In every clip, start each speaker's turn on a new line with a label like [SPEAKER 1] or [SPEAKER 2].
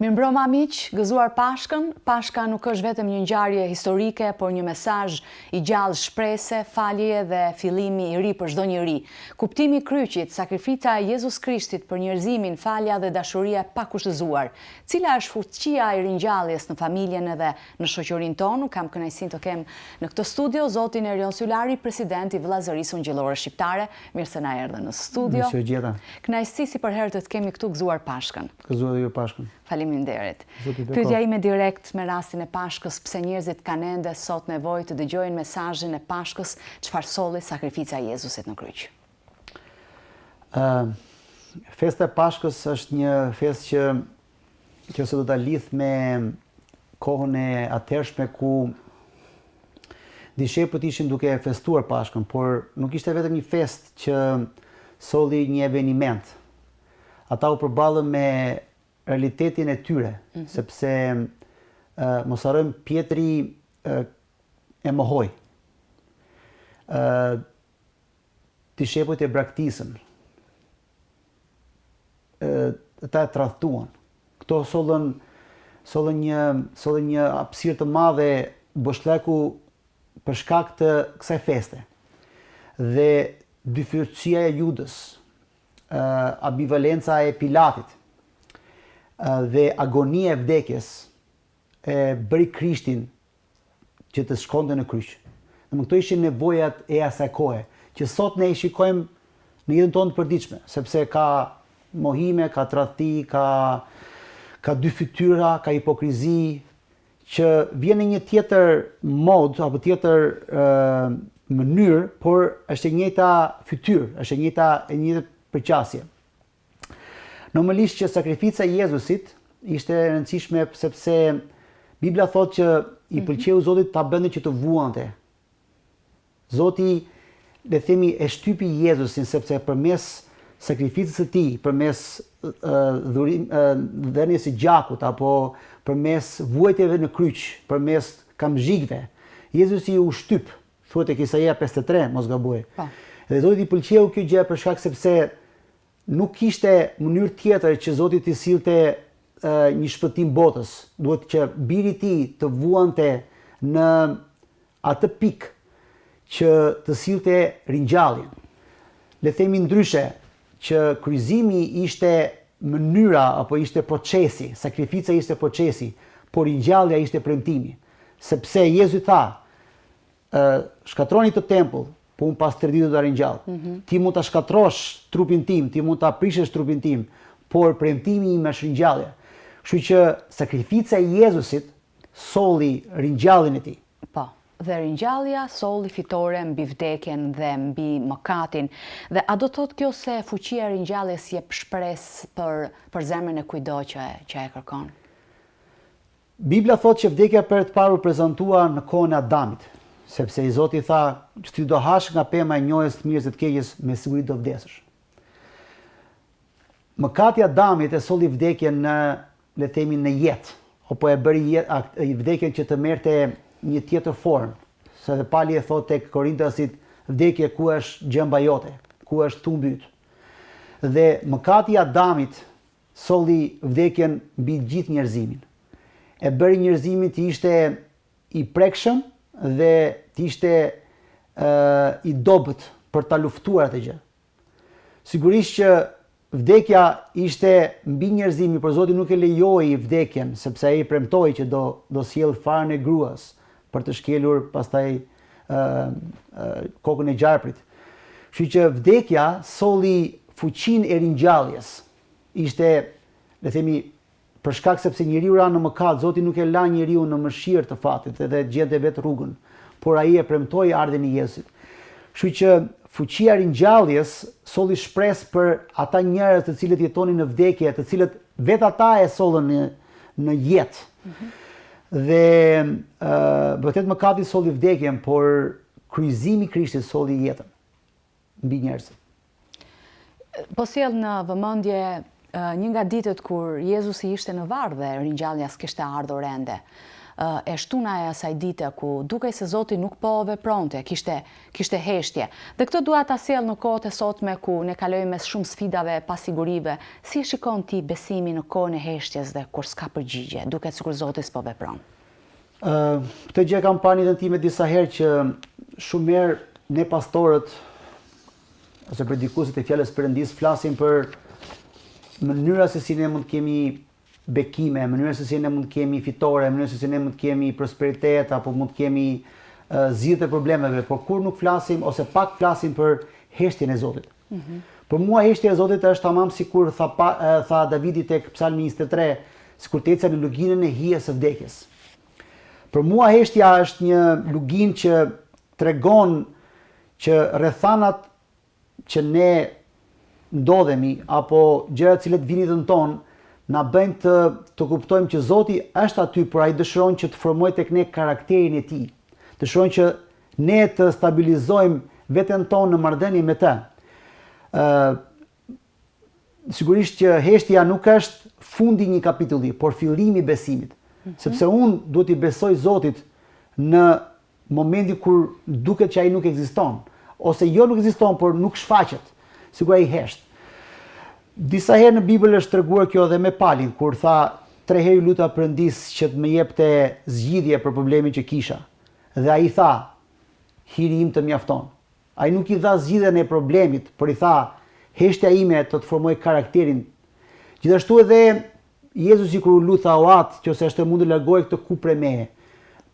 [SPEAKER 1] Mirëmbrëma miq, gëzuar Pashkën. Pashka nuk është vetëm një ngjarje historike, por një mesazh i gjallë shprese, falje dhe fillimi i ri për çdo njeri. Kuptimi i kryqit, sakrifica e Jezus Krishtit për njerëzimin, falja dhe dashuria e pakushtëzuar. Cila është fuqia e ringjalljes në familjen edhe në shoqërinë tonë? Kam kënaqësinë të kem në këtë studio zotin Erion Sylari, president i Vëllazërisë Ungjillore Shqiptare. Mirë se na erdhe në studio.
[SPEAKER 2] Mirë se gjeta.
[SPEAKER 1] Kënaqësi si për herë të kemi këtu gëzuar Pashkën.
[SPEAKER 2] Gëzuar ju Pashkën.
[SPEAKER 1] Faleminderit. Pyetja ime direkt me rastin e Pashkës, pse njerëzit kanë ende sot nevojë të dëgjojnë mesazhin e Pashkës, çfarë solli sakrifica e Jezusit në kryq?
[SPEAKER 2] Festa e Pashkës është një festë që do ta lidh me kohën e atëhershme ku dishepujt ishin duke festuar Pashkën, por nuk ishte vetëm një festë që solli një eveniment. Ata u përballën me realitetin e tyre, sepse mos harrojmë Pietri e mohoi. Dishepujt e braktisën. Ata e tradhtuan. Kto sollën një hapësirë të madhe boshllëku për shkak të kësaj feste. Dhe dyfyërësia e Judës, ambivalenca e Pilatit, dhe agonia e vdekjes e bëri Krishtin që të shkonte në kryq. Këto ishin nevojat e asaj kohe, që sot ne i shikojmë në jetën tonë të përditshme, sepse ka mohime, ka tradhti, ka dy fytyra, ka hipokrizi, që vjen në një tjetër mod apo tjetër mënyrë, por është e njëjta fytyrë, është e njëjta përqasje. Normalisht që sakrifica e Jezusit ishte e rëndësishme sepse Bibla thotë që i pëlqeu Zotit ta bënte që të vuante. Zoti, le themi, e shtypi Jezusin sepse përmes sakrificës së tij, përmes dhënies së gjakut apo përmes vuajtjeve në kryq, përmes kamzhikëve, Jezusi u shtyp, thuhet tek Isaia 53, mos gaboj. Dhe Zotit i pëlqeu kjo gjë për shkak sepse nuk kishte mënyrë tjetër që Zoti t'i sillte një shpëtim botës. Duhet që biri i tij të vuante në atë pikë që të sillte ringjalljen. Le themi ndryshe që kryqëzimi ishte mënyra apo ishte procesi, sakrifica ishte procesi, por ringjallja ishte premtimi. Sepse Jezu tha, shkatroni të tempull, po unë pas 3 ditë do ta ringjall. Ti mund ta shkatrosh trupin tim, ti mund ta prishësh trupin tim, por premtimi im është ringjallja. Kështu që sakrifica e Jezusit solli ringjalljen e tij.
[SPEAKER 1] Po, dhe ringjallja solli fitore mbi vdekjen dhe mbi mëkatin. Dhe a do thotë kjo se fuqia e ringjalljes jep shpresë për zemrën e kujdo që e kërkon?
[SPEAKER 2] Bibla thotë që vdekja për të parë u prezantua në kohën e Adamit. Sepse i Zoti tha, që ti do hash nga pema e njohjes të mirës dhe të keqes, me siguri do vdesësh. Mëkati i Adamit e solli vdekjen në, le të themi, në jetë, apo e bëri vdekjen që të merrte një tjetër formë. Se dhe Pali e thotë tek Korintasit, vdekje ku është gjëmba jote, ku është thumbi yt. Dhe mëkati i Adamit solli vdekjen mbi gjithë njerëzimin. E bëri njerëzimin të ishte i prekshëm dhe të ishte i dobët për ta luftuar atë gjë. Sigurisht që vdekja ishte mbi njerëzimin, por Zoti nuk e lejoi vdekjen, sepse ai premtoi që do sjell farën e gruas për të shkelur pastaj kokën e gjarprit. Kështu që vdekja solli fuqinë e ringjalljes. Ishte, le themi, për shkak sepse njeriu ra në mëkat, Zoti nuk e la njeriu në mëshirë të fatit dhe gjente vetë rrugën, por ai e premtoi ardhen e Jezusit. Kështu që fuqia e ringjalljes solli shpresë për ata njerëz të cilët jetonin në vdekje, të cilët vetë ata e sollën në jetë. Dhe vërtet mëkati solli vdekjen, por kryqëzimi i Krishtit solli jetën mbi njerëzit.
[SPEAKER 1] Po sjell në vëmendje një nga ditët kur Jezusi ishte në varr dhe ringjallja s'kishte ardhur ende. e shtuna e asaj dite ku dukej se Zoti nuk po vepronte, kishte heshtje. Dhe këtë dua ta sjell në kohët e sotme ku ne kalojmë mes shumë sfidave, pasigurive. Si e shikon ti besimin në kohën e heshtjes dhe kur s'ka përgjigje, duket sikur Zoti s'po vepron?
[SPEAKER 2] Këtë gjë kam parë në time disa herë që shumë herë ne pastorët ose predikuesit e fjalës Perëndis flasin për mënyra se si ne mund të kemi bekime, mënyra se si ne mund të kemi fitore, mënyra se si ne mund të kemi prosperitet apo mund të kemi zgjidhje të problemeve, por kur nuk flasim ose pak flasim për heshtjen e Zotit. Për mua heshtja e Zotit është tamam sikur tha Davidi tek Psalmi 23, sikur të ecë në luginën e hijes së vdekjes. Për mua heshtja është një lugin që tregon që rrethanat që ne ndodhemi apo gjërat që vinin në ton na bëjnë të kuptojmë që Zoti është aty, por ai dëshiron që të formojë tek ne karakterin e tij. Dëshiron që ne të stabilizojmë veten tonë në marrëdhënie me të. Sigurisht që heshtja nuk është fundi një kapitulli, por fillimi i besimit. Sepse unë duhet i besoj Zotit në momentin kur duket që ai nuk ekziston, ose jo nuk ekziston, por nuk shfaqet, sikur ai hesht. Disa herë në Bibël është treguar kjo edhe me Palin, kur tha 3 herë luta Perëndis që të më jepte zgjidhje për problemin që kisha. Dhe ai tha, hiri im të mjafton. Ai nuk i dha zgjidhjen e problemit, por i tha, heshtja ime të formoj karakterin. Gjithashtu edhe Jezusi kur u lut tha o atë, nëse është e mundur largoj këtë kupre meje.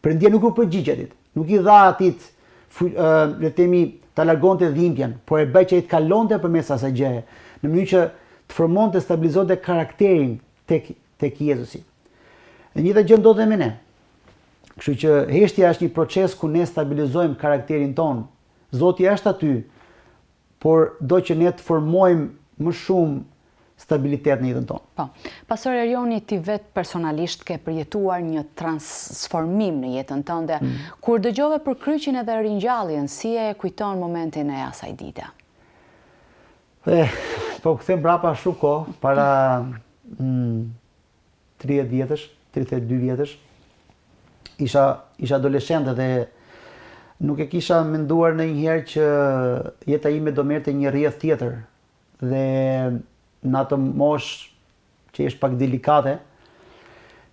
[SPEAKER 2] Perëndia nuk u përgjigj atit. Nuk i dha atit le të themi ta largonte dhimbjen, por e bëj që ai të kalonte përmes asaj gjëje, në mënyrë që të formonte, stabilizonte karakterin tek Jezusi. E njëjta gjë ndodh me ne. Kështu që heshtja është një proces ku ne stabilizojmë karakterin ton. Zoti është aty, por do që ne të formojmë më shumë stabilitet në jetën tonë.
[SPEAKER 1] Po. Pastor Erioni, ti vetë personalisht ke përjetuar një transformim në jetën tënde. Kur dëgjove për kryqin edhe ringjalljen, si e kujton momentin e asaj dite?
[SPEAKER 2] Po kthem brapa shumë kohë, para 30 vjetësh, 32 vjetësh. Isha adoleshente dhe nuk e kisha menduar ndonjëherë që jeta ime do merrte një rrjedh tjetër. Dhe në atë moshë që është pak delikate,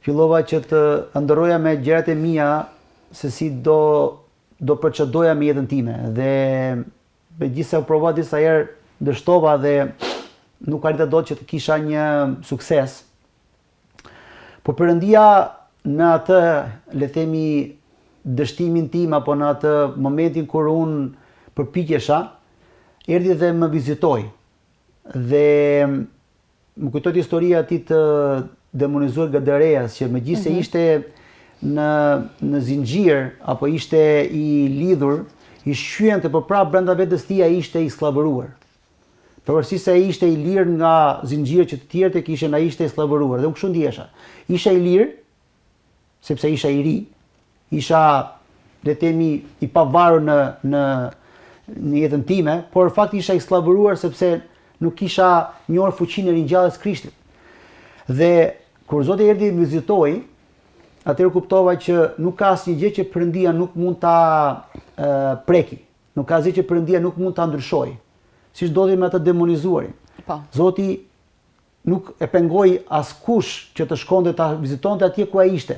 [SPEAKER 2] fillova që të ndërroja me gjërat e mia se si do procedoja me jetën time. Dhe megjithëse u provova disa herë, dështova dhe nuk arrita dot që të kisha një sukses. Por Perëndia në atë, le të themi, dështimin tim apo në atë momentin kur unë përpiqesha, erdhi dhe më vizitoi. Dhe më kujtohet historia e atij të demonizuar Gadareas, që megjithëse ishte në zinxhir apo ishte i lidhur, i shqyente, por prapë brenda vetes tij ai ishte i slllavëruar. Pavarësisht se ai ishte i lirë nga zinxhirët që të tjerët e kishin, ai ishte i slllavëruar. Dhe unë kështu ndjesha. Isha i lirë sepse isha i ri, isha, le të themi, i pavarur në jetën time, por fakti isha i slllavëruar sepse nuk kisha njohur fuqinë e ringjalljes Krishtit. Dhe kur Zoti erdhi më vizitoi, atëherë kuptova që nuk ka asnjë gjë që Perëndia nuk mund ta preki. Nuk ka asgjë që Perëndia nuk mund ta ndryshojë. Siç ndodhi me atë demonizuarin.
[SPEAKER 1] Po.
[SPEAKER 2] Zoti nuk e pengoi askush që të shkonte ta vizitonte atje ku ai ishte.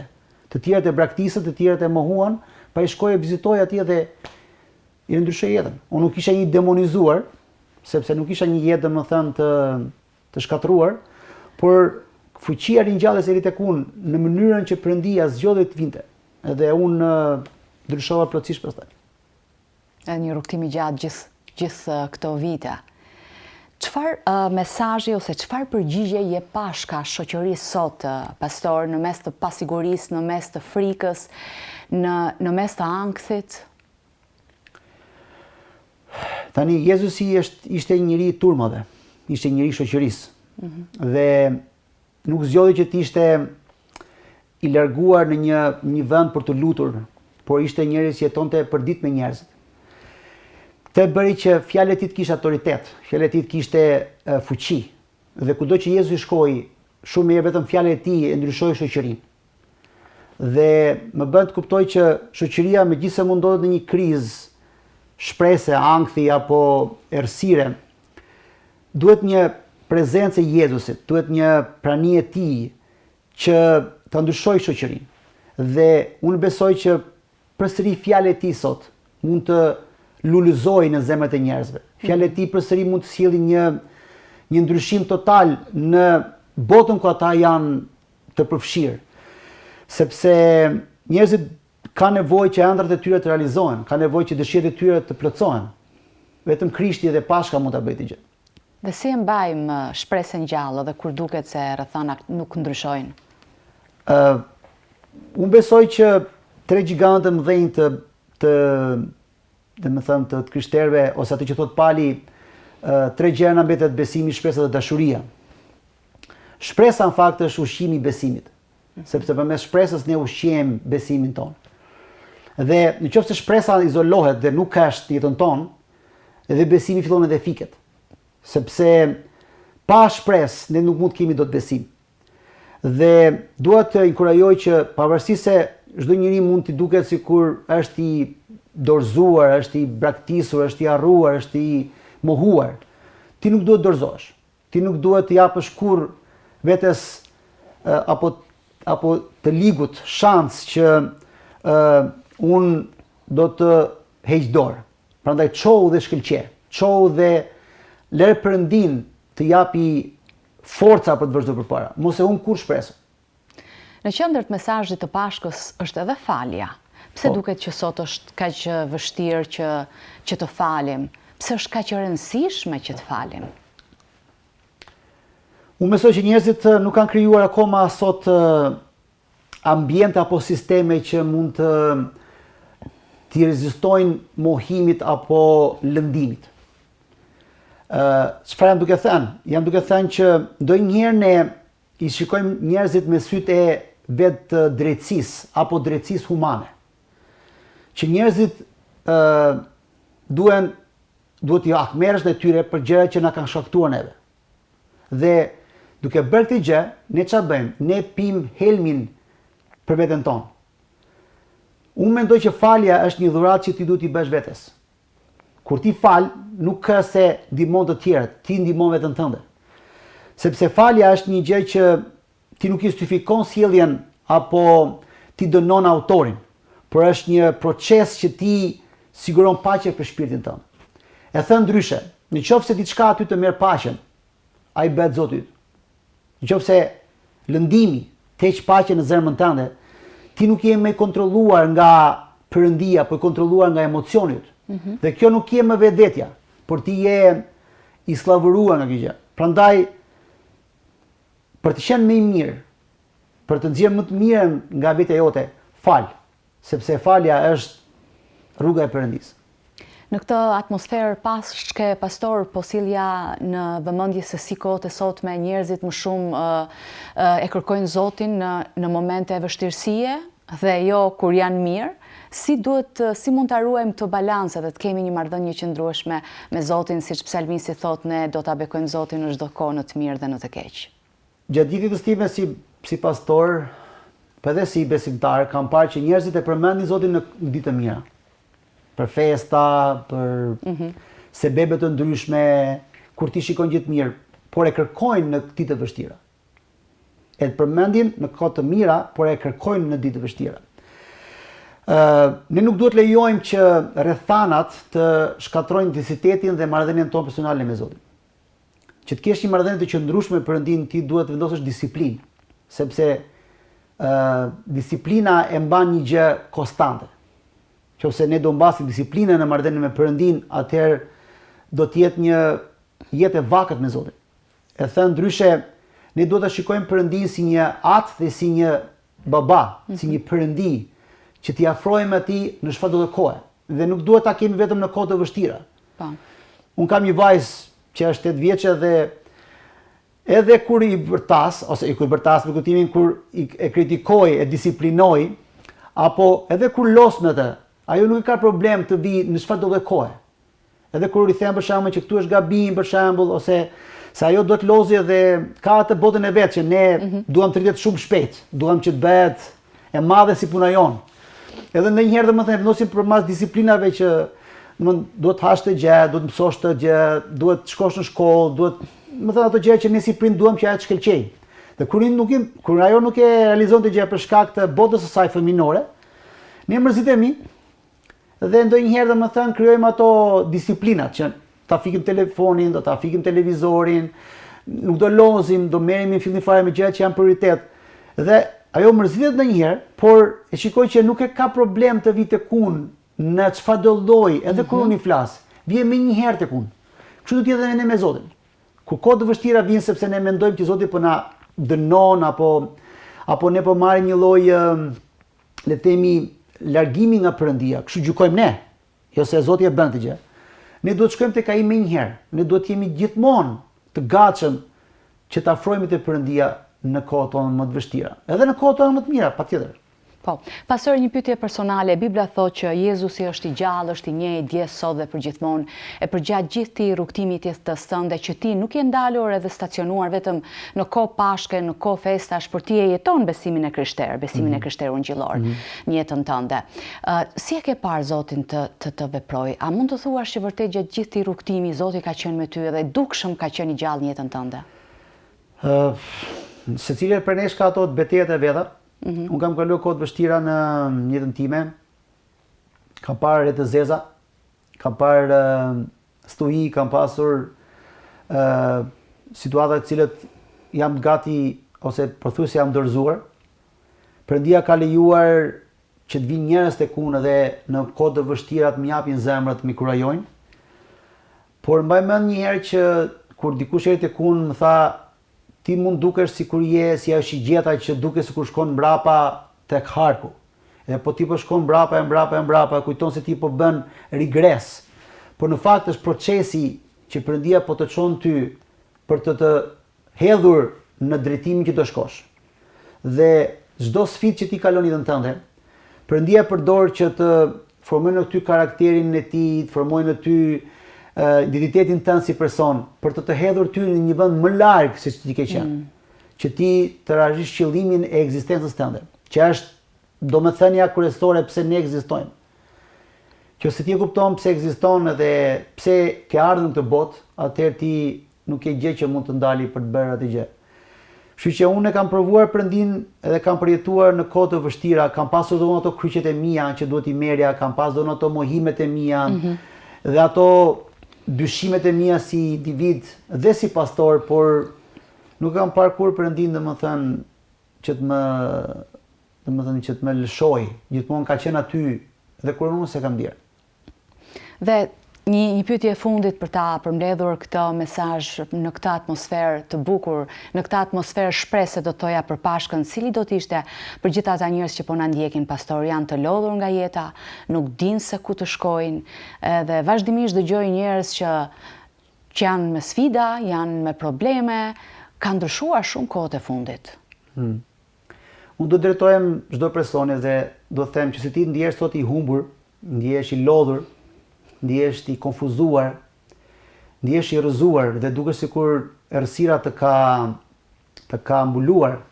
[SPEAKER 2] Të tjerët e braktisën, të tjerët e mohuan, pa i shkoi e vizitoi atje dhe i ndryshoi jetën. Unë nuk isha një demonizuar, sepse nuk isha një jetë domethënë të shkatruar, por fuqia e ringjalljes eri tek unë në mënyrën që Perëndia zgjodhi të vinte. Edhe unë ndryshova plotësisht pastaj.
[SPEAKER 1] Edhe një rrugtim i gjatë gjithë këto vite. Çfarë mesazhi ose çfarë përgjigje jep Pashka shoqërisë sot, pastor, në mes të pasigurisë, në mes të frikës, në mes të ankthit?
[SPEAKER 2] Tani Jezusi ishte një njeri i turmave, ishte një njeri i shoqërisë. Dhe nuk zgjodhi që të ishte i larguar në një vend për të lutur, por ishte njeri që jetonte përditshëm me njerëzit. Këtë bëri që fjalët e tij të kishte autoritet, fjalët e tij të kishte fuqi. Dhe kudo që Jezusi shkoi, shumë herë vetëm fjalët e tij e ndryshoi shoqërinë. dhe më bën të kuptoj që shoqëria megjithëse mund ndodhet në një krizë shprese, ankthi apo errësire, duhet një prezencë e Jezusit, duhet një prani e tij që të ndryshojë shoqërinë. Dhe unë besoj që përsëri fjalët e tij sot mund të lulëzojë në zemrat e njerëzve. Fjalët e tij përsëri mund të sjellin një ndryshim total në botën ku ata janë të përfshirë. Sepse njerëzit kanë nevojë që ëndrat e tyre të realizohen, kanë nevojë që dëshirat e tyre të plotësohen. Vetëm Krishti dhe Pashka mund ta bëjë këtë gjë.
[SPEAKER 1] Dhe si e mbajmë shpresën gjallë dhe kur duket se rrethana nuk ndryshojnë?
[SPEAKER 2] Unë besoj që tre gjigantë mëdhenj të krishterëve, ose atë që thot Pali, tre gjëra na mbetet: besimi, shpresa dhe dashuria. Shpresa në fakt është ushqimi i besimit, sepse përmes shpresës ne ushqejmë besimin tonë. Dhe nëse shpresa izolohet dhe nuk ka në jetën tonë, edhe besimi fillon edhe fiket. Sepse pa shpresë ne nuk mund të kemi dot besim. Dhe dua të inkurajoj që pavarësisht se çdo njeri mund t'i duket sikur është i dorëzuar, është i braktisur, është i harruar, është i mohuar, ti nuk duhet dorëzohesh. Ti nuk duhet të japësh kurrë vetes apo të ligut shans që unë do të heq dorë. Prandaj çohu dhe shkëlqe. Çohu dhe lër Perëndin të japi forca për të vazhduar përpara. Mos e humb kurrë shpresën.
[SPEAKER 1] Në qendër të mesazhit të Pashkës është edhe falja. Pse duket që sot është kaq vështirë që të falim? Pse është kaq e rëndësishme që të falim?
[SPEAKER 2] Unë besoj që njerëzit nuk kanë krijuar akoma sot ambiente apo sisteme që mund të rezistojnë mohimit apo lëndimit. Çfarë jam duke thënë? Jam duke thënë që ndonjëherë ne i shikojmë njerëzit me sytë e vetë drejtësisë apo drejtësisë humane. Që njerëzit duhet t'i akmerresh dhe tyre për gjërat që na kanë shkaktuar neve. Dhe duke bërë këtë gjë, ne çfarë bëjmë? Ne pim helmin për veten tonë. Unë mendoj që falja është një dhuratë që ti duhet t'i bësh vetes. Kur ti fal, nuk ka se ndihmon të tjerët, ti ndihmon veten tënde. Sepse falja është një gjë që ti nuk justifikon sjelljen apo ti dënon autorin, por është një proces që ti siguron paqe për shpirtin tënd. E thënë ndryshe, nëse diçka aty të merr paqen, ai bëhet Zoti yt. Nëse lëndimi të heq paqen në zemrën tënde, ti nuk je më kontrolluar nga Perëndia, por kontrolluar nga emocionet. Dhe kjo nuk je më vetvetja, por ti je i sllavoruar nga kjo gjë. Prandaj, për të qenë më i mirë, për të nxjerrë më të mirën nga vetja jote, fal, sepse falja është rruga e Perëndisë.
[SPEAKER 1] Në këtë atmosferë pashke, pastor, po sjellja në vëmendje se si kohët e sotme njerëzit më shumë e kërkojnë Zotin në momente vështirësie dhe jo kur janë mirë. Si mund ta ruajmë këtë balancë dhe të kemi një marrëdhënie qëndrueshme me Zotin, siç psalmisti thotë, ne do ta bekojmë Zotin në çdo kohë, në të mirë dhe në të keq.
[SPEAKER 2] Gjatë jetës time si pastor, por edhe si besimtar, kam parë që njerëzit e përmendin Zotin në ditë të mira. Për festa, për sebebe të ndryshme, kur ti shikojnë gjë të mirë, por e kërkojnë në ditë të vështira. E të përmendin në kohë të mira, por e kërkojnë në ditë të vështira. Ne nuk duhet lejojmë që rrethanat të shkatrojnë intensitetin dhe marrëdhënien tonë personale me Zotin. Që të kesh një marrëdhënie të qëndrueshme me Perëndin, ti duhet të vendosësh disiplinë, sepse disiplina e mban një gjë konstante. Nëse ne do mbasim disiplinën në marrëdhënie me Perëndin, atëherë do të jetë një jetë e vakët me Zotin. E thënë ndryshe, ne duhet ta shikojmë Perëndin si një atë dhe si një baba, si një Perëndi që t'i afrojmë atij në çfarë do të kohë. Dhe nuk duhet ta kemi vetëm në kohë të vështira. Unë kam një vajzë që është 8 vjeçë dhe edhe kur i bërtas, ose i kur bërtas me kuptimin kur e kritikoj, e disiplinoj, apo edhe kur los me të, ajo nuk ka problem të vi në çfarë do të kohë. Edhe kur i them për shembull që këtu është gabim për shembull, ose se ajo do të lozë dhe ka atë botën e vet që ne duam të rritet shumë shpejt, duam që të bëhet e madhe si puna jonë. Edhe ndonjëherë domethënë vendosim përmas disiplinave që duhet të hash të gjë, duhet të mësosh të gjë, duhet të shkosh në shkollë, duhet, domethënë ato gjëra që ne si prind duam që ajo të shkëlqejë. Dhe kur ajo nuk e realizon të gjë për shkak të botës së saj fëminore, ne mërzitemi dhe ndonjëherë domethënë krijojmë ato disiplinat që ta fikim telefonin, do ta fikim televizorin, nuk do lozim, do merremi në fillim fare me gjërat që janë prioritet. Dhe ajo mërzitet ndonjëherë, por e shikoj që nuk e ka problem të vijë tek unë në çfarë do lloj, edhe kur unë i flas. Vjen më një herë tek unë. Kështu do të jetë edhe ne me Zotin. Kur kohë të vështira vijnë sepse ne mendojmë që Zoti po na dënon apo ne po marrim një lloj le të themi largimi nga Perëndia. Kështu gjykojmë ne. Jo se Zoti e bën të gjë. Ne duhet të shkojmë tek ai më një herë. Ne duhet të jemi gjithmonë të gatshëm që të afrohemi te Perëndia në kohët tona më të vështira. Edhe në kohët tona më të mira, patjetër.
[SPEAKER 1] Po, pastor, një pyetje personale, Bibla thotë që Jezusi është i gjallë, është i njëjtë dje, sot dhe përgjithmonë, e përgjatë gjithë ti rrugtimit jetës tënde që ti nuk je ndalur edhe stacionuar vetëm në kohë pashke, në kohë festash, por ti e jeton besimin e krishterë, besimin e krishterë ungjillor në jetën tënde. Si e ke parë Zotin të veprojë? A mund të thuash që vërtet gjatë gjithë ti rrugtimi Zoti ka qenë me ty dhe dukshëm ka qenë i gjallë në jetën tënde?
[SPEAKER 2] Secili prej nesh ka ato betejat e veta. Unë kam kaluar kohë të vështira në jetën time. Kam parë re të zeza, kam parë stuhi, kam pasur situata të cilët jam gati ose pothuajse jam dorëzuar. Perëndia ka lejuar që të vinë njerëz tek unë dhe në kohë të vështira të më japin zemrat, më kurajojnë. Por mbaj mend një herë që kur dikush erdhi tek unë më tha ti mund dukesh sikur je si ajo shigjeta që duket sikur shkon mbrapa tek harku. Edhe po ti po shkon mbrapa, kujton se ti po bën rigres. Por në fakt është procesi që Perëndia po të çon ty për të hedhur në drejtimin që do shkosh. Dhe çdo sfidë që ti kalon jetën tënde, Perëndia përdor që të formojë në ty karakterin e tij, të formojë në ty identitetin tënd si person, për të hedhur ty në një vend më larg se ti ke qenë. Që ti të realizosh qëllimin e ekzistencës tënde, që është domethënia kryesore pse ne ekzistojmë. Që se ti e kupton pse ekziston edhe pse ke ardhur në këtë botë, atëherë ti nuk ke gjë që mund të ndali për të bërë atë gjë. Kështu që unë e kam provuar Perëndin edhe kam përjetuar në kohë të vështira, kam pasur edhe ato kryqet e mia që duhet i merja, kam pasur edhe ato mohimet e mia dhe ato dyshimet e mia si individ dhe si pastor, por nuk kam parë kur Perëndin domethënë që të më lëshoj, gjithmonë ka qenë aty dhe kur unë se kam ndier.
[SPEAKER 1] Dhe një pyetje e fundit për ta përmbledhur këtë mesazh në këtë atmosferë të bukur, në këtë atmosferë shpresë do thoja për Pashkën, cili do të ishte për gjithë ata njerëz që po na ndjekin, pastor, janë të lodhur nga jeta, nuk dinë se ku të shkojnë, edhe vazhdimisht dëgjoj njerëz që janë me sfida, janë me probleme, ka ndryshuar shumë kohët e fundit.
[SPEAKER 2] Unë do drejtohem çdo personi dhe do të them që si ti ndihesh sot i humbur, ndihesh i lodhur, ndihesh i konfuzuar, ndihesh i rrëzuar dhe duket sikur errësira të ka mbuluar.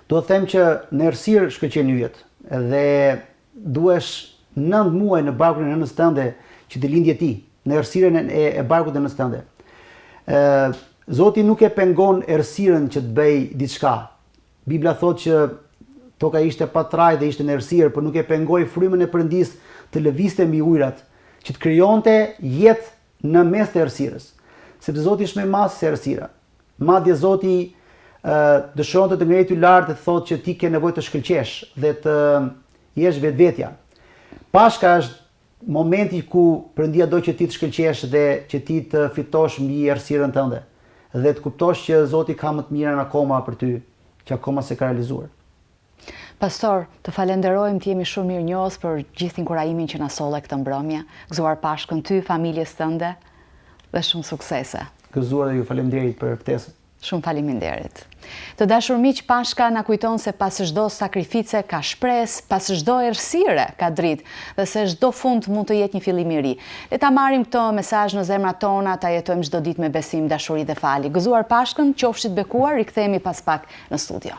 [SPEAKER 2] Do të them që në errësirë shkëlqen yjet dhe duhesh 9 muaj në barkun e nënës tënde që të lindje ti, në errësirën e barkut të nënës tënde. Zoti nuk e pengon errësirën që të bëj diçka. Bibla thotë që toka ishte pa traj dhe ishte në errësirë, por nuk e pengoi frymën e Perëndis të lëvizte mbi ujërat, që të krijonte jetë në mes të errësirës. Sepse Zoti është më i madh se errësira. Madje Zoti dëshiron të ngrihet ty lart dhe thotë që ti ke nevojë të shkëlqesh dhe të jesh vetvetja. Pashka është momenti ku Perëndia do që ti të shkëlqesh dhe që ti të fitosh mbi errësirën tënde dhe të kuptosh që Zoti ka më të mirën akoma për ty, që akoma se ka realizuar.
[SPEAKER 1] Pastor, të falenderojmë, të jemi shumë mirënjohës për gjithë inkurajimin që na solle këtë mbrëmje. Gëzuar Pashkën ty, familjes tënde dhe shumë suksese.
[SPEAKER 2] Gëzuar dhe ju faleminderit për ftesën.
[SPEAKER 1] Shumë faleminderit. Të dashur miq, Pashka na kujton se pas çdo sakrifice ka shpresë, pas çdo errësire ka dritë dhe se çdo fund mund të jetë një fillim i ri. Le ta marrim këtë mesazh në zemrat tona, ta jetojmë çdo ditë me besim, dashuri dhe falje. Gëzuar Pashkën, qofshit bekuar, rikthehemi pas pak në studio.